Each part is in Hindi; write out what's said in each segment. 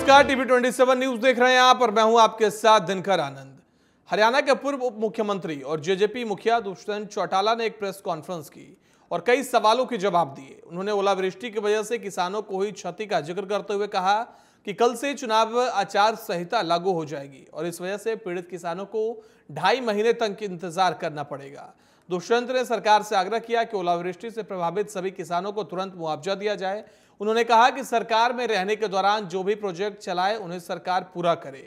नमस्कार, टीवी 27 न्यूज देख रहे हैं आप और मैं हूं आपके साथ दिनकर आनंद। हरियाणा के पूर्व उप मुख्यमंत्री और जेजेपी मुखिया दुष्यंत चौटाला ने एक प्रेस कॉन्फ्रेंस की और कई सवालों के जवाब दिए। उन्होंने ओलावृष्टि की वजह से किसानों को हुई क्षति का जिक्र करते हुए कहा कि कल से चुनाव आचार संहिता लागू हो जाएगी और इस वजह से पीड़ित किसानों को 2.5 महीने तक इंतजार करना पड़ेगा। दुष्यंत ने सरकार से आग्रह किया कि ओलावृष्टि से प्रभावित सभी किसानों को तुरंत मुआवजा दिया जाए। उन्होंने कहा कि सरकार में रहने के दौरान जो भी प्रोजेक्ट चलाए उन्हें सरकार पूरा करे।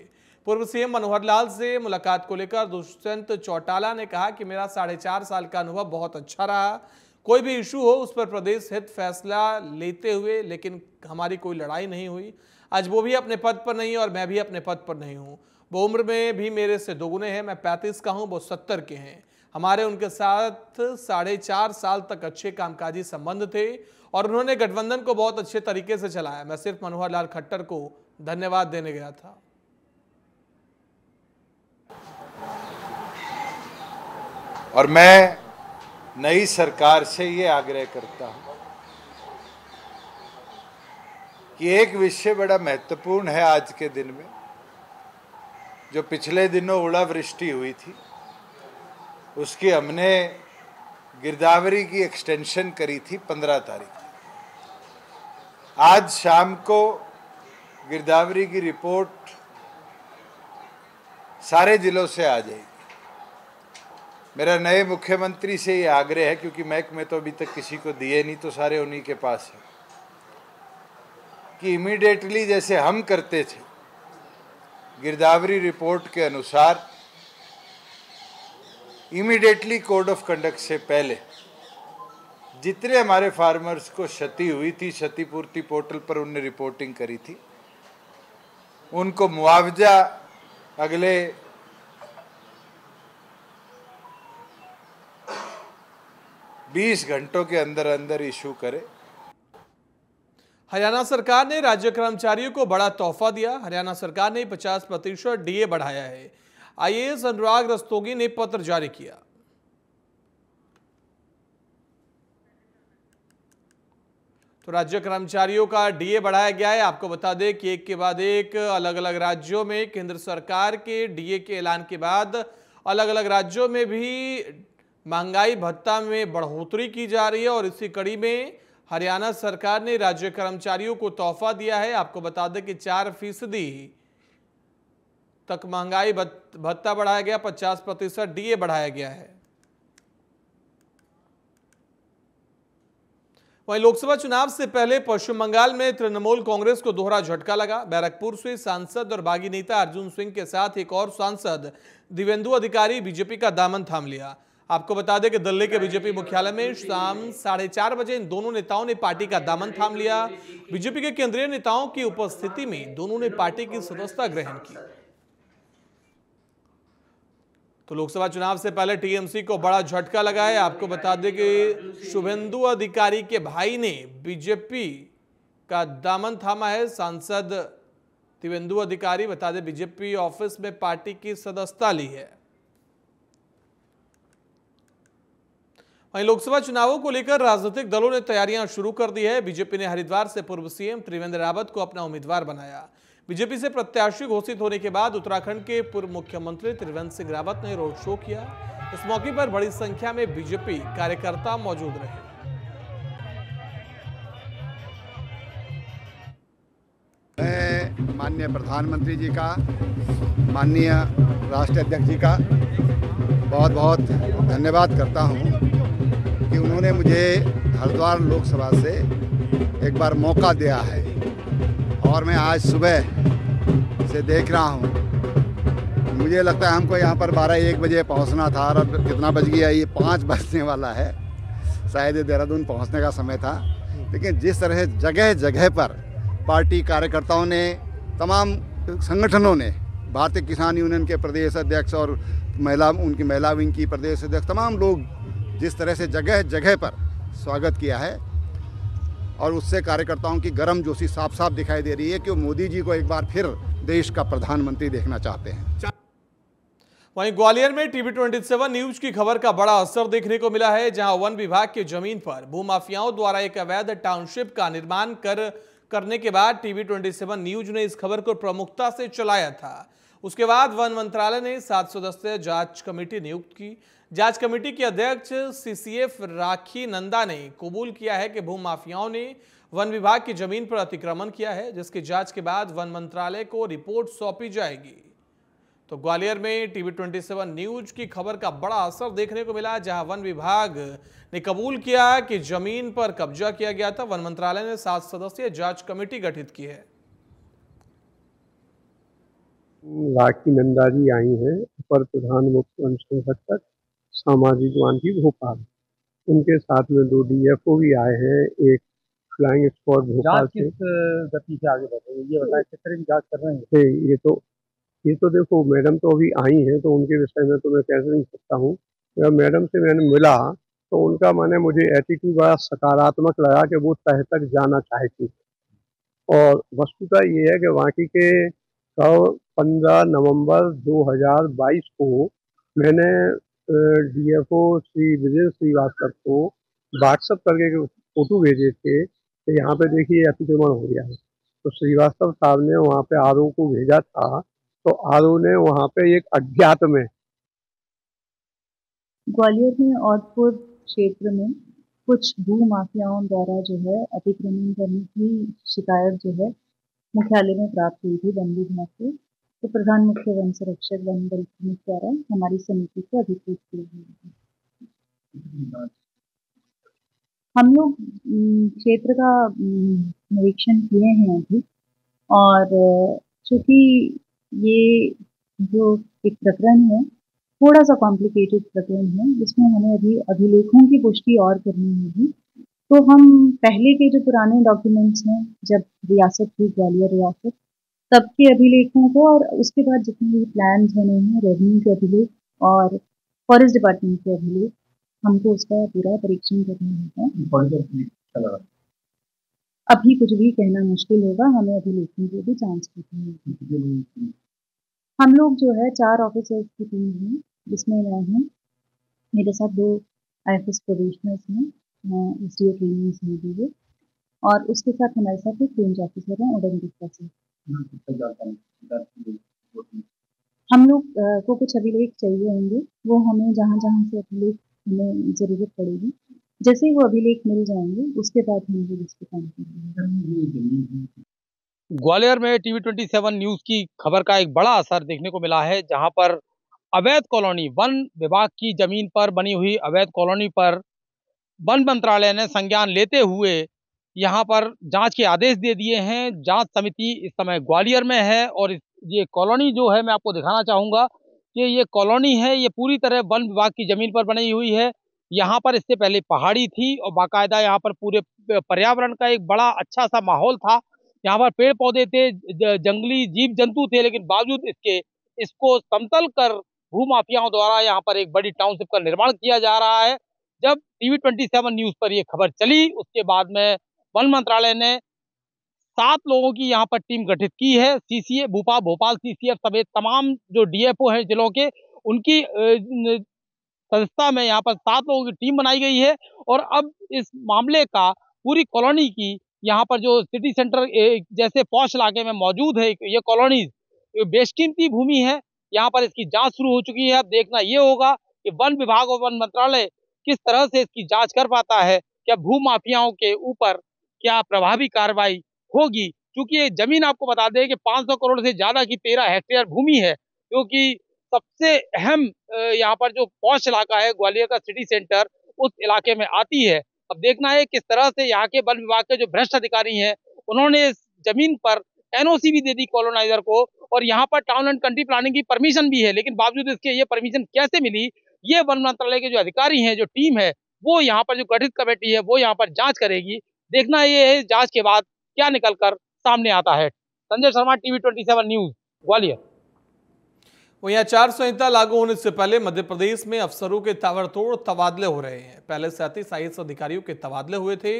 पूर्व सीएम मनोहर लाल से मुलाकात को लेकर दुष्यंत चौटाला ने कहा कि मेरा 4.5 साल का अनुभव बहुत अच्छा रहा। कोई भी इशू हो उस पर प्रदेश हित फैसला लेते हुए, लेकिन हमारी कोई लड़ाई नहीं हुई। आज वो भी अपने पद पर नहीं और मैं भी अपने पद पर नहीं हूँ। वो उम्र में भी मेरे से दोगुने हैं। मैं 35 का हूँ, वो 70 के हैं। हमारे उनके साथ 4.5 साल तक अच्छे कामकाजी संबंध थे और उन्होंने गठबंधन को बहुत अच्छे तरीके से चलाया। मैं सिर्फ मनोहर लाल खट्टर को धन्यवाद देने गया था। और मैं नई सरकार से ये आग्रह करता हूं कि एक विषय बड़ा महत्वपूर्ण है आज के दिन में। जो पिछले दिनों ओलावृष्टि हुई थी उसकी हमने गिरदावरी की एक्सटेंशन करी थी 15 तारीख। आज शाम को गिरदावरी की रिपोर्ट सारे जिलों से आ जाएगी। मेरा नए मुख्यमंत्री से ये आग्रह है, क्योंकि महकमे तो अभी तक किसी को दिए नहीं, तो सारे उन्हीं के पास है, कि इमीडिएटली जैसे हम करते थे गिरदावरी रिपोर्ट के अनुसार इमीडिएटली कोड ऑफ कंडक्ट से पहले जितने हमारे फार्मर्स को क्षति हुई थी, क्षतिपूर्ति पोर्टल पर उनने रिपोर्टिंग करी थी, उनको मुआवजा अगले 20 घंटों के अंदर अंदर इशू करे। हरियाणा सरकार ने राज्य कर्मचारियों को बड़ा तोहफा दिया। हरियाणा सरकार ने 50% डीए बढ़ाया है। आईएएस अनुराग रस्तोगी ने पत्र जारी किया। तो राज्य कर्मचारियों का डीए बढ़ाया गया है। आपको बता दें कि एक के बाद एक अलग अलग राज्यों में केंद्र सरकार के डीए के ऐलान के बाद अलग अलग राज्यों में भी महंगाई भत्ता में बढ़ोतरी की जा रही है और इसी कड़ी में हरियाणा सरकार ने राज्य कर्मचारियों को तोहफा दिया है। आपको बता दें कि 4% तक महंगाई भत्ता बढ़ाया गया, 50% डीए बढ़ाया गया है। वहीं लोकसभा चुनाव से पहले पश्चिम बंगाल में तृणमूल कांग्रेस को दोहरा झटका लगा। बैरकपुर से सांसद और बागी नेता अर्जुन सिंह के साथ एक और सांसद दिवेंदु अधिकारी बीजेपी का दामन थाम लिया। आपको बता दें कि दिल्ली के बीजेपी मुख्यालय में शाम 4:30 बजे इन दोनों नेताओं ने पार्टी का दामन थाम लिया। बीजेपी के केंद्रीय नेताओं की उपस्थिति में दोनों ने पार्टी की सदस्यता ग्रहण की। तो लोकसभा चुनाव से पहले टीएमसी को बड़ा झटका लगा है। आपको बता दें कि शुभेंदु अधिकारी के भाई ने बीजेपी का दामन थामा है। सांसद दिवेंदु अधिकारी, बता दें, बीजेपी ऑफिस में पार्टी की सदस्यता ली है। वहीं लोकसभा चुनावों को लेकर राजनीतिक दलों ने तैयारियां शुरू कर दी है। बीजेपी ने हरिद्वार से पूर्व सीएम त्रिवेंद्र रावत को अपना उम्मीदवार बनाया। बीजेपी से प्रत्याशी घोषित होने के बाद उत्तराखंड के पूर्व मुख्यमंत्री त्रिवेंद्र सिंह रावत ने रोड शो किया। इस मौके पर बड़ी संख्या में बीजेपी कार्यकर्ता मौजूद रहे। मैं माननीय प्रधानमंत्री जी का, माननीय राष्ट्रीय अध्यक्ष जी का बहुत बहुत धन्यवाद करता हूं कि उन्होंने मुझे हरिद्वार लोकसभा से एक बार मौका दिया है और मैं आज सुबह से देख रहा हूँ। मुझे लगता है हमको यहाँ पर 12-1 बजे पहुँचना था और अब कितना बज गया, ये 5 बजने वाला है। शायद देहरादून पहुँचने का समय था, लेकिन जिस तरह जगह जगह पर पार्टी कार्यकर्ताओं ने, तमाम संगठनों ने, भारतीय किसान यूनियन के प्रदेश अध्यक्ष और उनकी महिला विंग की प्रदेश अध्यक्ष, तमाम लोग जिस तरह से जगह जगह पर स्वागत किया है और उससे कार्यकर्ताओं की गर्मजोशी साफ साफ दिखाई दे रही है कि वो मोदी जी को एक बार फिर देश का प्रधानमंत्री देखना चाहते हैं। वहीं ग्वालियर में टीवी 27 न्यूज की खबर का बड़ा असर देखने को मिला है, जहां वन विभाग की जमीन पर भूमाफियाओं द्वारा एक अवैध टाउनशिप का निर्माण कर करने के बाद TV27 न्यूज ने इस खबर को प्रमुखता से चलाया था। उसके बाद वन मंत्रालय ने 7 सदस्यीय जांच कमेटी नियुक्त की। जांच कमेटी के अध्यक्ष CCF राखी नंदा ने कबूल किया है कि भूमाफियाओं ने वन विभाग की जमीन पर अतिक्रमण किया है, जिसकी जांच के बाद वन मंत्रालय को रिपोर्ट सौंपी जाएगी। तो ग्वालियर में TV27 न्यूज की खबर का बड़ा असर देखने को मिला, जहां वन विभाग ने कबूल किया कि जमीन पर कब्जा किया गया था। वन मंत्रालय ने 7 सदस्यीय जांच कमेटी गठित की है। राखी नंदा जी आई हैं, अपर प्रधान मुख्य वन संरक्षक सामाजिक वानिकी भोपाल। उनके साथ में 2 DFO भी आए हैं, एक फ्लाइंग स्क्वाड भोपाल से। किस गति से आगे बढ़ रही है ये बताएं, किस तरह की जांच कर रहे हैं? ये तो देखो, मैडम तो अभी आई हैं, तो उनके विषय में तो मैं कह नहीं सकता हूँ। मैडम से मैंने मिला तो उनका माने मुझे एटीट्यूड बड़ा सकारात्मक लगा कि वो तह तक जाना चाहती। और वस्तुतः ये है कि बाकी के 15 नवंबर 2022 को मैंने DFO श्री विजय श्रीवास्तव को व्हाट्सएप करके फोटो भेजे थे कि यहाँ पे देखिए अतिक्रमण हो गया है। तो श्रीवास्तव साहब ने वहाँ पे RO को भेजा था, तो RO ने वहाँ पे एक अज्ञात में ग्वालियर में औदपुर क्षेत्र में कुछ भू माफियाओं द्वारा जो है अतिक्रमण करने की शिकायत जो है मुख्यालय में प्राप्त हुई थी वन विभाग से। तो प्रधान मुख्य वन संरक्षक वन बल प्रमुख द्वारा हमारी समिति को अधिकृत किया गया है। हम लोग क्षेत्र का निरीक्षण किए हैं अभी, और चूंकि ये जो एक प्रकरण है थोड़ा सा कॉम्प्लिकेटेड प्रकरण है, जिसमें हमें अभी अभिलेखों की पुष्टि और करनी होगी। तो हम पहले के जो पुराने डॉक्यूमेंट्स हैं, जब रियासत थी ग्वालियर रियासत, तब के अभिलेखों को और उसके बाद जितने भी प्लान बने हैं, रेवेन्यू के अभिलेख और फॉरेस्ट डिपार्टमेंट के अभिलेख, हमको उसका पूरा परीक्षण करना होगा। अभी कुछ भी कहना मुश्किल होगा, हमें अभिलेखों की भी जांच करनी होगी। हम लोग जो है 4 ऑफिसर्स की टीम है, जिसमें मैं हूँ, मेरे साथ 2 IFS प्रोबेशनर्स हैं, SDO ट्रेनिंग्स में भी, और उसके साथ हमारे साथ एक रेंज ऑफिसर हैं उड़नदिस्ता से। हम लोग को कुछ अभिलेख चाहिए होंगे, वो हमें जहाँ जहाँ से अभिलेख हमें ज़रूरत पड़ेगी, जैसे ही वो अभिलेख मिल जाएंगे उसके बाद हम लोग इस पर काम करेंगे। ग्वालियर में TV27 न्यूज की खबर का एक बड़ा असर देखने को मिला है, जहां पर अवैध कॉलोनी, वन विभाग की जमीन पर बनी हुई अवैध कॉलोनी पर वन मंत्रालय ने संज्ञान लेते हुए यहां पर जांच के आदेश दे दिए हैं। जांच समिति इस समय ग्वालियर में है, और ये कॉलोनी जो है मैं आपको दिखाना चाहूंगा कि ये कॉलोनी है, ये पूरी तरह वन विभाग की जमीन पर बनी हुई है। यहाँ पर इससे पहले पहाड़ी थी और बाकायदा यहाँ पर पूरे पर्यावरण का एक बड़ा अच्छा सा माहौल था। यहाँ पर पेड़ पौधे थे, जंगली जीव जंतु थे, लेकिन बावजूद इसके इसको समतल कर भूमाफियाओं द्वारा यहाँ पर एक बड़ी टाउनशिप का निर्माण किया जा रहा है। जब TV27 न्यूज पर यह खबर चली, उसके बाद में वन मंत्रालय ने 7 लोगों की यहाँ पर टीम गठित की है। CCA भोपाल CCF समेत तमाम जो DFO हैं जिलों के, उनकी संस्था में यहाँ पर 7 लोगों की टीम बनाई गई है। और अब इस मामले का पूरी कॉलोनी की, यहाँ पर जो सिटी सेंटर जैसे पॉश इलाके में मौजूद है ये कॉलोनी, बेशकीमती भूमि है, यहाँ पर इसकी जांच शुरू हो चुकी है। अब देखना ये होगा कि वन विभाग और वन मंत्रालय किस तरह से इसकी जांच कर पाता है। क्या भू माफियाओं के ऊपर क्या प्रभावी कार्रवाई होगी, क्योंकि ये जमीन आपको बता दें कि 500 करोड़ से ज्यादा की 13 हेक्टेयर भूमि है, क्योंकि सबसे अहम यहाँ पर जो पॉश इलाका है ग्वालियर का सिटी सेंटर, उस इलाके में आती है। अब देखना है किस तरह से यहाँ के वन विभाग के जो भ्रष्ट अधिकारी हैं, उन्होंने इस जमीन पर NOC भी दे दी कॉलोनाइजर को, और यहाँ पर टाउन एंड कंट्री प्लानिंग की परमिशन भी है, लेकिन बावजूद इसके ये परमिशन कैसे मिली, ये वन मंत्रालय के जो अधिकारी हैं, जो टीम है, वो यहाँ पर जो गठित कमेटी है वो यहाँ पर जांच करेगी। देखना ये है जांच के बाद क्या निकल कर सामने आता है। Sanjay Sharma, TV27 news, Gwalior. वहीं आचार संहिता लागू होने से पहले मध्य प्रदेश में अफसरों के ताबड़तोड़ तबादले हो रहे हैं। पहले 37 IAS अधिकारियों के तबादले हुए थे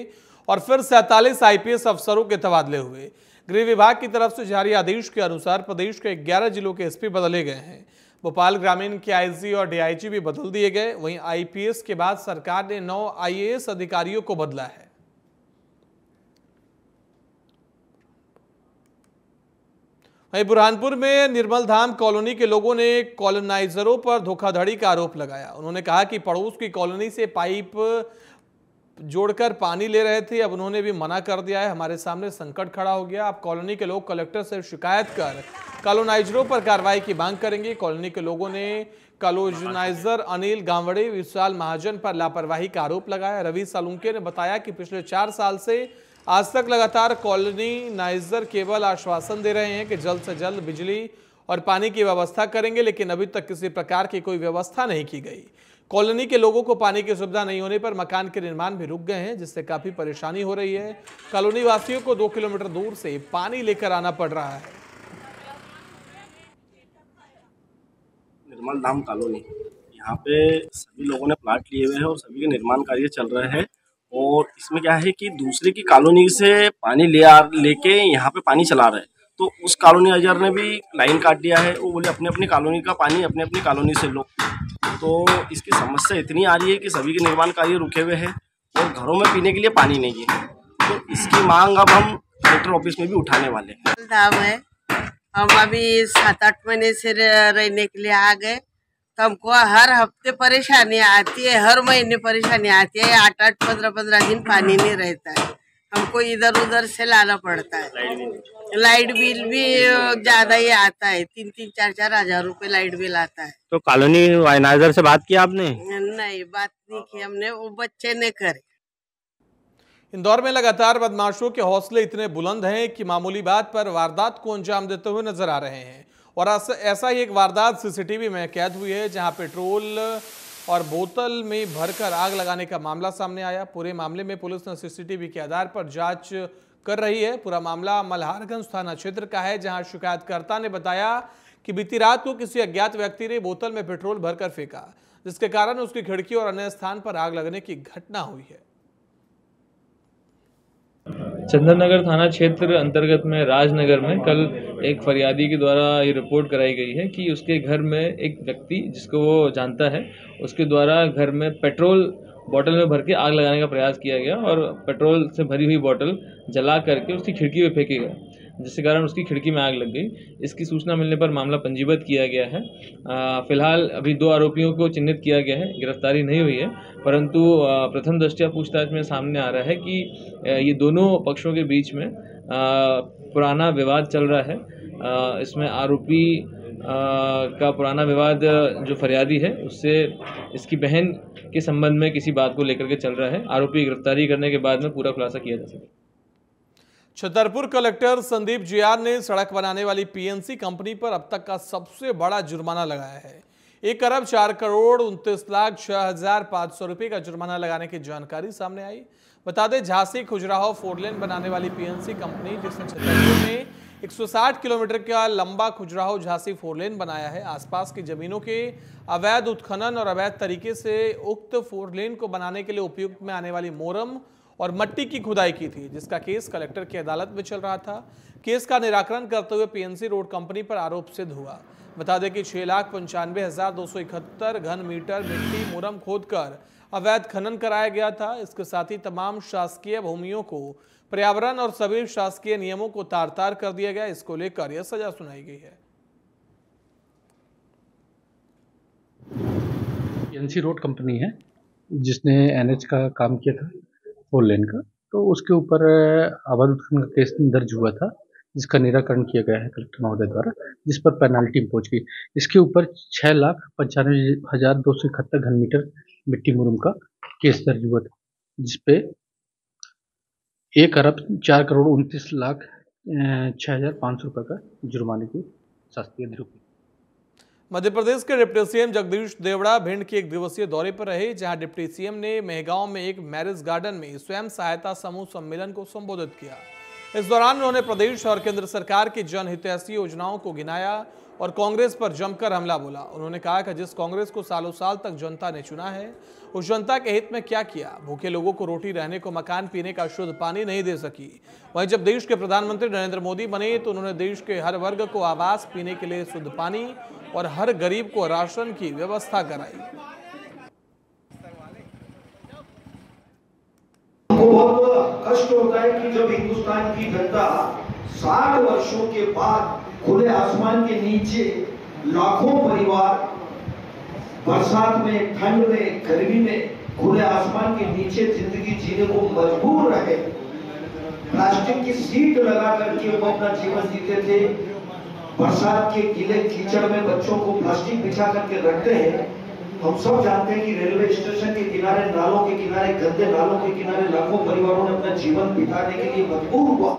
और फिर 47 IPS अफसरों के तबादले हुए। गृह विभाग की तरफ से जारी आदेश के अनुसार प्रदेश के 11 जिलों के SP बदले गए हैं। भोपाल ग्रामीण के IG और DIG भी बदल दिए गए। वहीं IPS के बाद सरकार ने 9 IAS अधिकारियों को बदला है। वहीं बुरहानपुर में निर्मल धाम कॉलोनी के लोगों ने कॉलोनाइजरों पर धोखाधड़ी का आरोप लगाया। उन्होंने कहा कि पड़ोस की कॉलोनी से पाइप जोड़कर पानी ले रहे थे, अब उन्होंने भी मना कर दिया है। हमारे सामने संकट खड़ा हो गया, अब कॉलोनी के लोग कलेक्टर से शिकायत कर कॉलोनाइजरों पर कार्रवाई की मांग करेंगे। कॉलोनी के लोगों ने कॉलोनाइजर अनिल गांवड़े, विशाल महाजन पर लापरवाही का आरोप लगाया। रवि सालुंके ने बताया कि पिछले 4 साल से आज तक लगातार कॉलोनाइजर केवल आश्वासन दे रहे हैं कि जल्द से जल्द बिजली और पानी की व्यवस्था करेंगे, लेकिन अभी तक किसी प्रकार की कोई व्यवस्था नहीं की गई। कॉलोनी के लोगों को पानी की सुविधा नहीं होने पर मकान के निर्माण भी रुक गए हैं, जिससे काफी परेशानी हो रही है। कॉलोनी वासियों को 2 किलोमीटर दूर से पानी लेकर आना पड़ रहा है। निर्मल धाम कॉलोनी, यहाँ पे सभी लोगों ने प्लाट लिए हुए हैं और सभी के निर्माण कार्य चल रहे हैं। और इसमें क्या है कि दूसरे की कॉलोनी से पानी लेके यहाँ पे पानी चला रहे हैं, तो उस कॉलोनी अजर ने भी लाइन काट दिया है। वो बोले अपने अपनी कॉलोनी का पानी अपने अपनी कॉलोनी से लो। तो इसकी समस्या इतनी आ रही है कि सभी के निर्माण कार्य रुके हुए हैं और घरों में पीने के लिए पानी नहीं है। तो इसकी मांग अब हम कलेक्टर ऑफिस में भी उठाने वाले हैं। धाम है, हम अभी 7-8 महीने से रहने के लिए आ गए, तो हमको हर हफ्ते परेशानी आती है, हर महीने परेशानी आती है। 8-8, 15-15 दिन पानी नहीं रहता है, हमको इधर उधर से लाना पड़ता है। लाइट बिल भी ज्यादा ही आता है, 3-3, 4-4 हजार रुपए लाइट बिल आता है। तो कॉलोनी ऑर्गेनाइजर से बात की आपने? नहीं, बात नहीं की हमने, वो बच्चे ने करे। इंदौर में लगातार बदमाशों के हौसले इतने बुलंद हैं कि मामूली बात पर वारदात को अंजाम देते हुए नजर आ रहे हैं। और ऐसा ही एक वारदात सीसीटीवी में कैद हुई है, जहां पेट्रोल और बोतल में भरकर आग लगाने का मामला सामने आया। पूरे मामले में पुलिस ने सीसीटीवी के आधार पर जांच कर रही है। पूरा मामला मल्हारगंज थाना क्षेत्र का है, जहां शिकायतकर्ता ने बताया कि बीती रात को किसी अज्ञात व्यक्ति ने बोतल में पेट्रोल भरकर फेंका, जिसके कारण उसकी खिड़की और अन्य स्थान पर आग लगने की घटना हुई है। चंदननगर थाना क्षेत्र अंतर्गत में राजनगर में कल एक फरियादी के द्वारा ये रिपोर्ट कराई गई है कि उसके घर में एक व्यक्ति जिसको वो जानता है, उसके द्वारा घर में पेट्रोल बोतल में भर के आग लगाने का प्रयास किया गया और पेट्रोल से भरी हुई बोतल जला करके उसकी खिड़की पे फेंकी गया, जिसके कारण उसकी खिड़की में आग लग गई। इसकी सूचना मिलने पर मामला पंजीबद्ध किया गया है। फिलहाल अभी 2 आरोपियों को चिन्हित किया गया है, गिरफ्तारी नहीं हुई है, परंतु प्रथम दृष्टया पूछताछ में सामने आ रहा है कि ये दोनों पक्षों के बीच में पुराना विवाद चल रहा है। इसमें आरोपी का पुराना विवाद जो फरियादी है उससे इसकी बहन के संबंध में किसी बात को लेकर के चल रहा है। आरोपी गिरफ्तारी करने के बाद में पूरा खुलासा किया जा सके। छतरपुर कलेक्टर संदीप जियार ने सड़क बनाने वाली पीएनसी कंपनी पर अब तक का सबसे बड़ा जुर्माना लगाया है। 1 अरब 4 करोड़ 29,06,500 रुपए का जुर्माना लगाने की जानकारी सामने आई। बता दें, झांसी खुजराहो 4 लेन बनाने वाली पीएनसी कंपनी, जिसने छतरपुर में 160 किलोमीटर का लंबा खुजराहो झांसी 4 लेन बनाया है, आसपास की जमीनों के अवैध उत्खनन और अवैध तरीके से उक्त 4 लेन को बनाने के लिए उपयुक्त में आने वाली मोरम और मट्टी की खुदाई की थी, जिसका केस कलेक्टर की अदालत में चल रहा था। केस का निराकरण करते हुए पीएनसी रोड कंपनी पर आरोप सिद्ध हुआ। बता दें कि 6,95,271 घन मीटर मिट्टी मुरम खोदकर अवैध खनन कराया गया था। इसके साथ ही तमाम शासकीय भूमियों को पर्यावरण और सभी शासकीय नियमों को तार तार कर दिया गया। इसको लेकर यह सजा सुनाई गई है। पीएनसी रोड कंपनी है जिसने एनएच का काम किया था 4 लेन का, तो उसके ऊपर अवैध उत्खनन का केस दर्ज हुआ था, जिसका निराकरण किया गया है कलेक्टर महोदय द्वारा, जिस पर पेनाल्टी पहुंच गई। इसके ऊपर 6,95,271 घन मीटर मिट्टी मुरम का केस दर्ज हुआ था, जिसपे 1 अरब 4 करोड़ 29,06,500 रुपये का जुर्माने की शास्ति अधिरूपी। मध्य प्रदेश के डिप्टी सीएम जगदीश देवड़ा भिंड के 1 दिवसीय दौरे पर रहे, जहां डिप्टी सीएम ने मेहगांव में एक मैरिज गार्डन में स्वयं सहायता समूह सम्मेलन को संबोधित किया। इस दौरान उन्होंने प्रदेश और केंद्र सरकार की जनहितैषी योजनाओं को गिनाया और कांग्रेस पर जमकर हमला बोला। उन्होंने कहा कि जिस कांग्रेस को सालों साल तक जनता ने चुना है, उस जनता के हित में क्या किया। भूखे लोगों को रोटी, रहने को मकान, पीने का शुद्ध पानी नहीं दे सकी। वहीं जब देश के प्रधानमंत्री नरेंद्र मोदी बने तो उन्होंने देश के हर वर्ग को आवास, पीने के लिए शुद्ध पानी और हर गरीब को राशन की व्यवस्था कराई। बहुत कष्ट होता है कि जब हिंदुस्तान की जनता 60 वर्षों के बाद खुले आसमान के नीचे लाखों परिवार बरसात में, ठंड में, गर्मी में खुले आसमान के नीचे जिंदगी जीने को मजबूर रहे। प्लास्टिक की सीट लगा करके वो अपना जीवन जीते थे। बरसात के गीले कीचड़ में बच्चों को प्लास्टिक बिछा करके रखते हैं। हम सब जानते हैं कि रेलवे स्टेशन के किनारे, नालों के किनारे, गंदे नालों के किनारे लाखों परिवारों ने अपना जीवन बिताने के लिए मजबूर हुआ।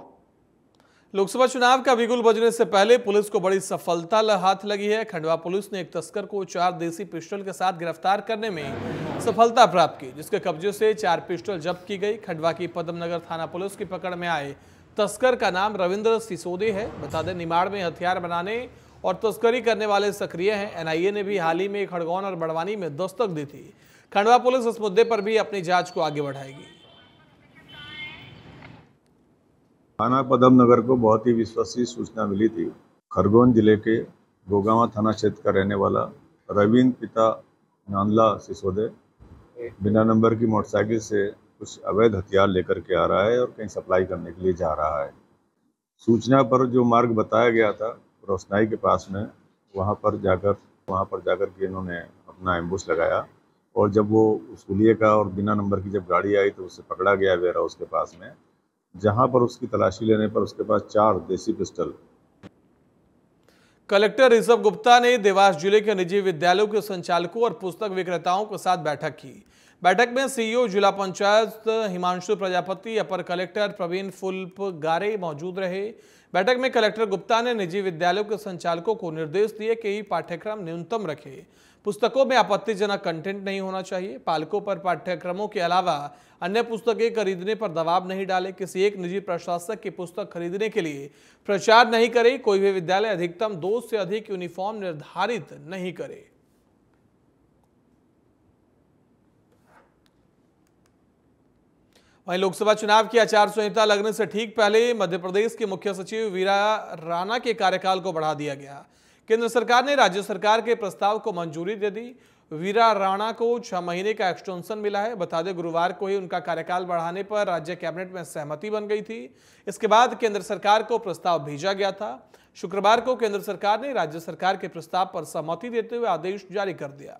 लोकसभा चुनाव का बिगुल बजने से पहले पुलिस को बड़ी सफलता हाथ लगी है। खंडवा पुलिस ने एक तस्कर को 4 देसी पिस्टल के साथ गिरफ्तार करने में सफलता प्राप्त की, जिसके कब्जे से 4 पिस्टल जब्त की गई। खंडवा की पद्मनगर थाना पुलिस की पकड़ में आए तस्कर का नाम रविंद्र सिसोदे है। बता दें, निमाड़ में हथियार बनाने और तस्करी करने वाले सक्रिय हैं। एनआईए ने भी हाल ही में खड़गौन और बड़वानी में दस्तक दी थी। खंडवा पुलिस इस मुद्दे पर भी अपनी जांच को आगे बढ़ाएगी। थाना पद्मनगर को बहुत ही विश्वसनीय सूचना मिली थी। खरगोन जिले के गोगावा थाना क्षेत्र का रहने वाला रविंद्र पिता नांदला सिसोदे बिना नंबर की मोटरसाइकिल से कुछ अवैध हथियार लेकर के आ रहा है और कहीं सप्लाई करने के लिए जा रहा है। सूचना पर जो मार्ग बताया गया था रोशनाई के पास में, वहाँ पर जाकर के इन्होंने अपना एम्बुश लगाया और जब वो उस हुलिये का और बिना नंबर की जब गाड़ी आई तो उसे पकड़ा गया वेयर हाउस के पास में, जहां पर उसकी तलाशी लेने पर उसके पास 4 देसी पिस्टल। कलेक्टर ऋषभ गुप्ता ने देवास जिले के निजी विद्यालयों के संचालकों और पुस्तक विक्रेताओं के साथ बैठक की। बैठक में सीईओ जिला पंचायत हिमांशु प्रजापति, अपर कलेक्टर प्रवीण फुलपगारे मौजूद रहे। बैठक में कलेक्टर गुप्ता ने निजी विद्यालयों के संचालकों को निर्देश दिए कि पाठ्यक्रम न्यूनतम रखे। पुस्तकों में आपत्तिजनक कंटेंट नहीं होना चाहिए। पालकों पर पाठ्यक्रमों के अलावा अन्य पुस्तकें खरीदने पर दबाव नहीं डाले। किसी एक निजी प्रशासक की पुस्तक खरीदने के लिए प्रचार नहीं करे। कोई भी विद्यालय अधिकतम 2 से अधिक यूनिफॉर्म निर्धारित नहीं करे। वहीं लोकसभा चुनाव की आचार संहिता लगने से ठीक पहले मध्य प्रदेश के मुख्य सचिव वीरा राणा के कार्यकाल को बढ़ा दिया गया। केंद्र सरकार ने राज्य सरकार के प्रस्ताव को मंजूरी दे दी। वीरा राणा को 6 महीने का एक्सटेंशन मिला है। बता दें, गुरुवार को ही उनका कार्यकाल बढ़ाने पर राज्य कैबिनेट में सहमति बन गई थी। इसके बाद केंद्र सरकार को प्रस्ताव भेजा गया था। शुक्रवार को केंद्र सरकार ने राज्य सरकार के प्रस्ताव पर सहमति देते हुए आदेश जारी कर दिया।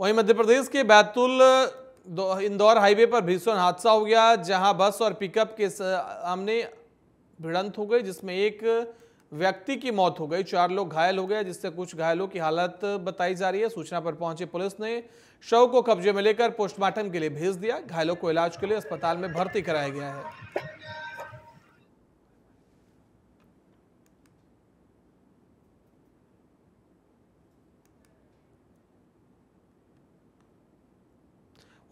वहीं मध्य प्रदेश के बैतूल इंदौर हाईवे पर भीषण हादसा हो गया, जहां बस और पिकअप के सामने भिड़ंत हो गई, जिसमें एक व्यक्ति की मौत हो गई, 4 लोग घायल हो गए, जिससे कुछ घायलों की हालत बताई जा रही है। सूचना पर पहुंची पुलिस ने शव को कब्जे में लेकर पोस्टमार्टम के लिए भेज दिया। घायलों को इलाज के लिए अस्पताल में भर्ती कराया गया है।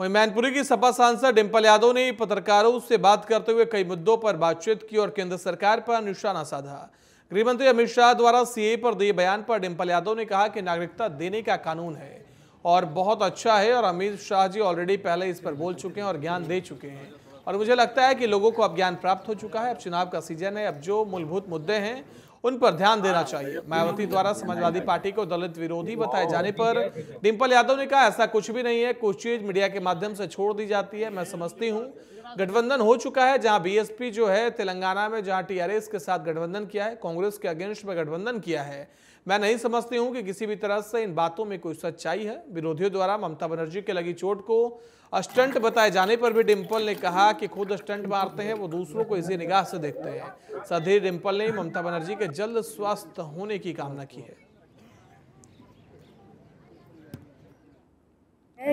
वहीं मैनपुरी की सपा सांसद डिंपल यादव ने पत्रकारों से बात करते हुए कई मुद्दों पर बातचीत की और केंद्र सरकार पर निशाना साधा। गृहमंत्री अमित शाह द्वारा सीए पर दिए बयान पर डिंपल यादव ने कहा कि नागरिकता देने का कानून है और बहुत अच्छा है और अमित शाह जी ऑलरेडी पहले इस पर बोल चुके हैं और ज्ञान दे चुके हैं और मुझे लगता है कि लोगों को अब ज्ञान प्राप्त हो चुका है। अब चुनाव का सीजन है, अब जो मूलभूत मुद्दे हैं उन पर ध्यान देना चाहिए। मायावती द्वारा समाजवादी पार्टी को दलित विरोधी बताए जाने पर डिंपल यादव ने कहा, ऐसा कुछ भी नहीं है, कुछ चीज मीडिया के माध्यम से छोड़ दी जाती है। मैं समझती हूँ गठबंधन हो चुका है, जहां बीएसपी जो है तेलंगाना में, जहां टीआरएस के साथ गठबंधन किया है, कांग्रेस के अगेंस्ट में गठबंधन किया है। मैं नहीं समझती हूं कि किसी भी तरह से इन बातों में कोई सच्चाई है। विरोधियों द्वारा ममता बनर्जी के लगी चोट को स्टंट बताए जाने पर भी डिंपल ने कहा कि खुद स्टंट मारते हैं, वो दूसरों को इसी निगाह से देखते हैं। साथ ही डिंपल ने ममता बनर्जी के जल्द स्वस्थ होने की कामना की है।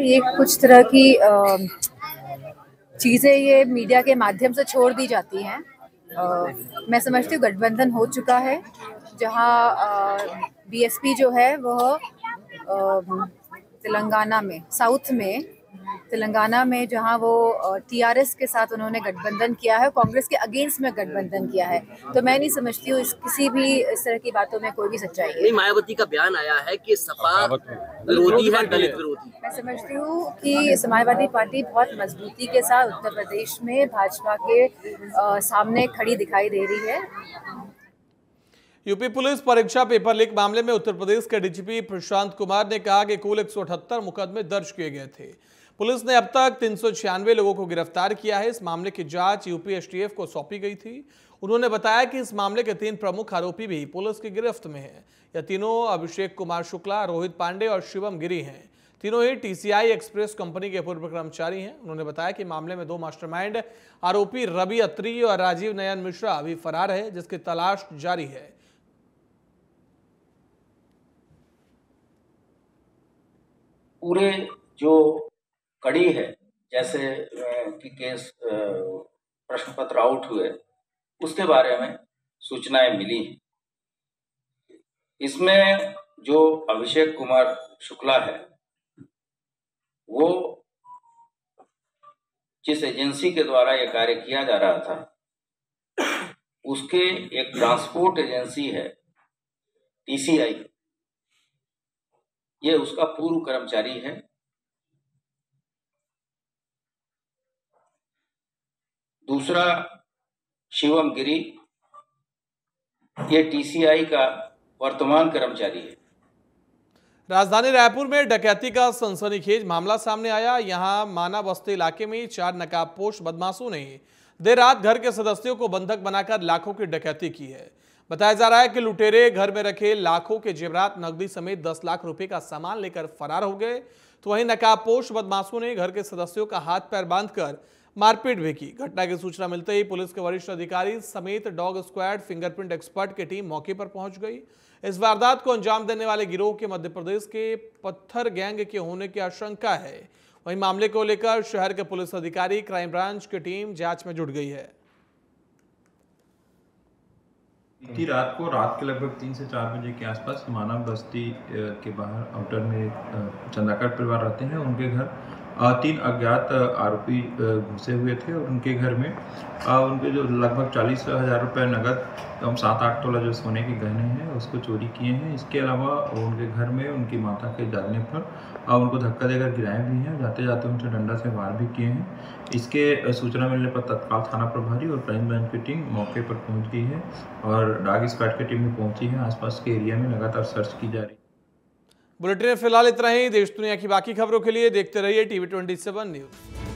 ये कुछ तरह की चीजें ये मीडिया के माध्यम से छोड़ दी जाती हैं। मैं समझती हूँ गठबंधन हो चुका है, जहाँ बीएसपी जो है वह तेलंगाना में, साउथ में तेलंगाना में, जहां वो टीआरएस के साथ उन्होंने गठबंधन किया है, कांग्रेस के अगेंस्ट में गठबंधन किया है। तो मैं नहीं समझती हूँ किसी भी इस तरह की बातों में कोई भी सच्चाई है। मायावती का बयान आया है कि सपा विरोधी है, दलित विरोधी। मैं समझती हूँ कि समाजवादी पार्टी बहुत मजबूती के साथ उत्तर प्रदेश में भाजपा के सामने खड़ी दिखाई दे रही है। यूपी पुलिस परीक्षा पेपर लीक मामले में उत्तर प्रदेश के डीजीपी प्रशांत कुमार ने कहा कि कुल 178 मुकदमे दर्ज किए गए थे। पुलिस ने अब तक 396 लोगों को गिरफ्तार किया है। इस मामले की जांच यूपी एसटीएफ को सौंपी गई थी। उन्होंने बताया कि इस मामले के 3 प्रमुख आरोपी भी पुलिस की गिरफ्त में हैं। यह तीनों अभिषेक कुमार शुक्ला, रोहित पांडे और शिवम गिरी हैं। तीनों ही टीसीआई एक्सप्रेस कंपनी के पूर्व कर्मचारी हैं। उन्होंने बताया कि मामले में 2 मास्टरमाइंड आरोपी रवि अत्री और राजीव नयन मिश्रा अभी फरार है, जिसकी तलाश जारी है। पूरे जो कड़ी है, जैसे कि केस प्रश्न पत्र आउट हुए, उसके बारे में सूचनाएं मिली हैं। इसमें जो अभिषेक कुमार शुक्ला है, वो जिस एजेंसी के द्वारा यह कार्य किया जा रहा था, उसके एक ट्रांसपोर्ट एजेंसी है टीसीआई, ये उसका पूर्व कर्मचारी है। दूसरा शिवम गिरी, ये टीसीआई का वर्तमान कर्मचारी है। राजधानी रायपुर में डकैती का सनसनीखेज मामला सामने आया। यहां माना बस्ती इलाके में 4 नकाबपोश बदमाशों ने देर रात घर के सदस्यों को बंधक बनाकर लाखों की डकैती की है। बताया जा रहा है कि लुटेरे घर में रखे लाखों के जेवरात, नकदी समेत 10 लाख रुपए का सामान लेकर फरार हो गए। तो वहीं नकाबपोश बदमाशों ने घर के सदस्यों का हाथ पैर बांधकर मारपीट भी की। घटना की सूचना मिलते ही पुलिस के वरिष्ठ अधिकारी समेत डॉग स्क्वाड, फिंगरप्रिंट एक्सपर्ट की टीम मौके पर पहुंच गई। इस वारदात को अंजाम देने वाले गिरोह के मध्य प्रदेश के पत्थर गैंग के होने की आशंका है। वहीं मामले को लेकर शहर के पुलिस अधिकारी, क्राइम ब्रांच की टीम जांच में जुट गई है। बीती रात के लगभग 3 से 4 बजे के आसपास माना बस्ती के बाहर आउटर में चंदाकर परिवार रहते हैं। उनके घर 3 अज्ञात आरोपी घुसे हुए थे और उनके घर में उनके जो लगभग 40,000 रुपये नगद, कम 7-8 तोला जो सोने के गहने हैं, उसको चोरी किए हैं। इसके अलावा उनके घर में उनकी माता के जागने पर उनको धक्का देकर गिराए भी हैं। जाते जाते उनसे डंडा से वार भी किए हैं। इसके सूचना मिलने पर तत्काल थाना प्रभारी और क्राइम ब्रांच की टीम मौके पर पहुंच गई है और डॉग स्क्वाड की टीम भी पहुंची है। आसपास के एरिया में लगातार सर्च की जा रही है। बुलेटिन में फिलहाल इतना ही। देश दुनिया की बाकी खबरों के लिए देखते रहिए TV27 न्यूज।